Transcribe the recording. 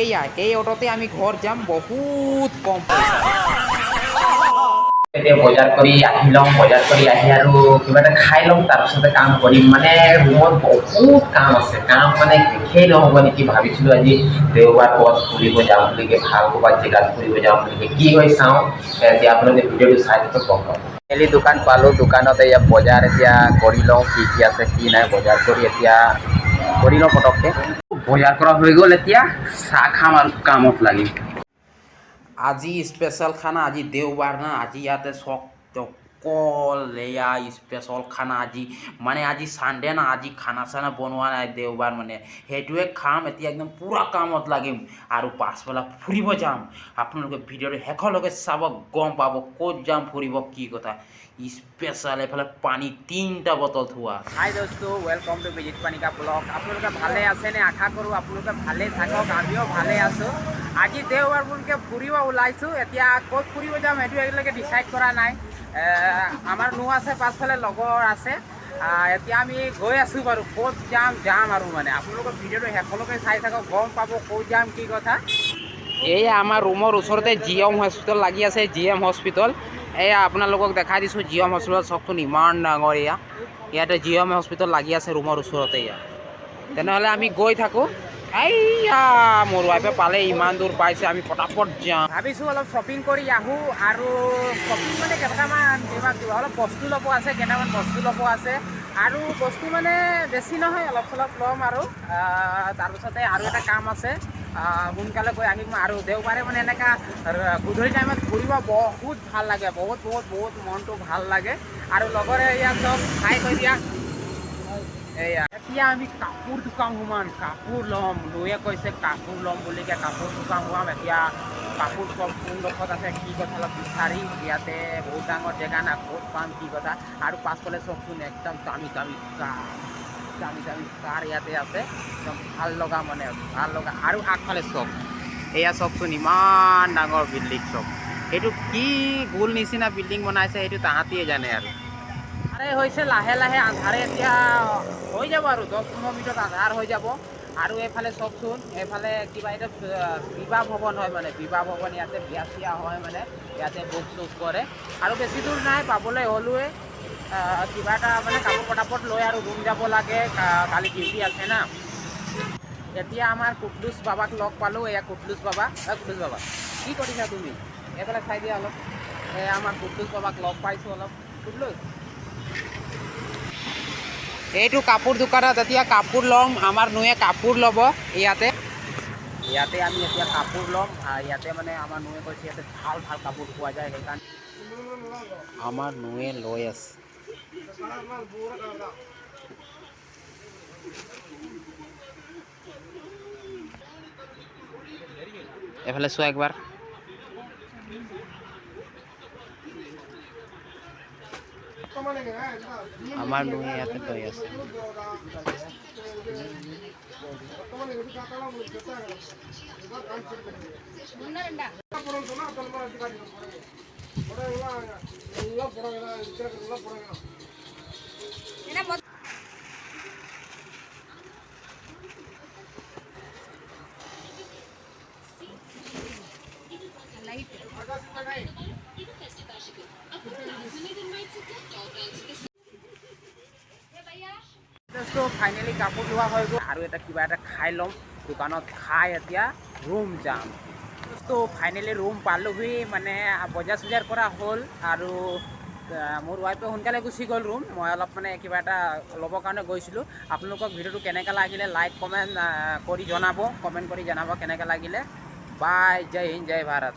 এই অটোতে আমি ঘৰ যাম, বহুত কম পইচা। এতিয়া বজাৰ কৰি আহি লওঁ, বজাৰ কৰি আহি আৰু কিবা এটা খাই লওঁ, তাৰপিছতে কাম কৰিম। মানে ৰুমত বহুত কাম আছে, কাম মানে শেষেই নহ'ব নেকি। ভাবিছিলোঁ আজি দেওবাৰ ক'ৰবাত ফুৰিব যাওঁ বুলিকে, ভাল ক'ৰবাত জেগাত ফুৰিব যাওঁ বুলিকে। কি হয় চাওঁ, এতিয়া আপোনালোকে ভিডিঅ'টো চাই থাকক, গম পাব। মেলি দোকান পালোঁ, দোকানতে ইয়াত বজাৰ এতিয়া কৰি লওঁ, কি কি আছে কি নাই। বজাৰ কৰি এতিয়া কৰি লওঁ পটককৈ। বজাৰ কৰা হৈ গ'ল, এতিয়া চাহ খাম আৰু কামত লাগিম। আজি স্পেচিয়েল খানা, আজি দেওবাৰ না, আজি ইয়াতে অকল এয়া স্পেচিয়েল খানা আজি। মানে আজি চানডে না, আজি খানা চানা বনোৱা নাই, দেওবাৰ মানে। সেইটোৱে খাম এতিয়া, একদম পূৰা কামত লাগিম আৰু পাছবেলা ফুৰিব যাম। আপোনালোকে ভিডিঅ'টো শেষলৈকে চাব, গম পাব ক'ত যাম ফুৰিব, কি কথা। স্পেচিয়েল এইফালে পানী 3টা বটল থোৱা। হাই দোস্তো, welcome to Bijit Panika blog. আপোনালোকে ভালে আছেনে? আশা কৰোঁ আপোনালোকে ভালে থাকক, আমিও ভালে আছোঁ। আজি দেওবাৰ বুলিকে ফুৰিব ওলাইছোঁ। এতিয়া ক'ত ফুৰিব যাম সেইটো এতিয়ালৈকে ডিচাইড কৰা নাই। আমাৰ আছে পাছফালে লগৰ আছে। এতিয়া আমি গৈ আছোঁ বাৰু, ক'ত যাম আৰু মানে আপোনালোকৰ ভিডিঅ'টো শেষলৈকে চাই থাকক, গম পাব ক'ত যাম, কি কথা। এয়া আমাৰ ৰুমৰ ওচৰতে GM হস্পিটেল লাগি আছে, GM হস্পিটেল। এয়া আপোনালোকক দেখাই দিছোঁ, GM হস্পিটেল চকচোন ইমান ডাঙৰ। ইয়াতে GM হস্পিটেল লাগি আছে ৰুমৰ ওচৰতে। তেনেহ'লে আমি গৈ থাকোঁ। এইয়া মোৰ ৱাইফে পালে, ইমান দূৰ পাইছে, আমি পটাপট যাম। ভাবিছোঁ অলপ শ্বপিং কৰি আহোঁ, আৰু শ্বপিং মানে কেইটামান অলপ বস্তু ল'ব আছে, কেইটামান বস্তু ল'ব আছে। আৰু বস্তু মানে বেছি নহয়, অলপ চলপ ল'ম আৰু তাৰপিছতে আৰু এটা কাম আছে, সোনকালে গৈ আহিম। আৰু দেওবাৰে মানে এনেকুৱা গধূলি টাইমত ঘূৰিব বহুত ভাল লাগে, বহুত মনটো ভাল লাগে। আৰু লগৰে এয়া চব খাই থৈ দিয়া। এয়া এতিয়া আমি কাপোৰ দোকান সোমাম, কাপোৰ ল'ম। নুয়ে কৈছে কাপোৰ ল'ম বুলিকে, কাপোৰ দোকান সোমাম। এতিয়া কাপোৰ চব কোনডোখৰত আছে, কি কথা অলপ বিচাৰিম। ইয়াতে বহুত ডাঙৰ জেগা না, ক'ত পাম, কি কথা। আৰু পাছফালে চবচোন একদম দামী কাৰ ইয়াতে আছে, একদম ভাল লগা আৰু আগফালে চব এয়া চবচোন ইমান ডাঙৰ বিল্ডিং। চব এইটো কি গোল নিচিনা বিল্ডিং বনাইছে, সেইটো তাহাঁতিয়ে জানে। আৰু হৈছে লাহে লাহে আন্ধাৰে, এতিয়া হৈ যাব আৰু 10-15 মিনিটত আন্ধাৰ হৈ যাব। আৰু এইফালে চবচোন, এইফালে কিবা এটা বিবাহ ভৱন হয়, মানে বিবাহ ভৱন। ইয়াতে বিয়া চিয়া হয়, মানে ইয়াতে বুক চুক কৰে। আৰু বেছি দূৰ নাই, পাবলৈ হ'লোৱে। কিবা এটা মানে কাপোৰ পটাপট লৈ আৰু ৰুম যাব লাগে, কালি ডিউটি আছে না। এতিয়া আমাৰ কুটলুছ বাবাক লগ পালোঁ। এয়া কুটলুছ বাবা, কুটলুছ বাবা কি কৰিছা তুমি? এইফালে চাই দিয়া অলপ। আমাৰ কুটলুছ বাবাক লগ পাইছোঁ অলপ। কুটলুছ, এইটো কাপোৰ দোকানত এতিয়া কাপোৰ ল'ম। আমাৰ নুয়ে কাপোৰ ল'ব ইয়াতে আমি এতিয়া কাপোৰ ল'ম। ইয়াতে মানে আমাৰ নুয়ে কৈছে, ইয়াতে ভাল কাপোৰ পোৱা যায়, সেইকাৰণে আমাৰ নুয়ে লৈ আছে। এফালে চোৱা একবাৰ। আমাৰ নুয়ে ইয়াতে লৈ আছে। ফাইনেলি কাপোৰ লোৱা হৈ গ'ল, আৰু এটা কিবা এটা খাই ল'ম দোকানত। খাই এতিয়া ৰুম যাম। তো ফাইনেলি ৰুম পালোহি, মানে বজাৰ চজাৰ কৰা হ'ল। আৰু মোৰ ৱাইফে সোনকালে গুচি গ'ল ৰুম। মই অলপ মানে কিবা এটা ল'বৰ কাৰণে গৈছিলোঁ। আপোনালোকক ভিডিঅ'টো কেনেকৈ লাগিলে লাইক কমেণ্ট কৰি জনাব, কেনেকৈ লাগিলে। বাই, জয় হিন্দ, জয় ভাৰত।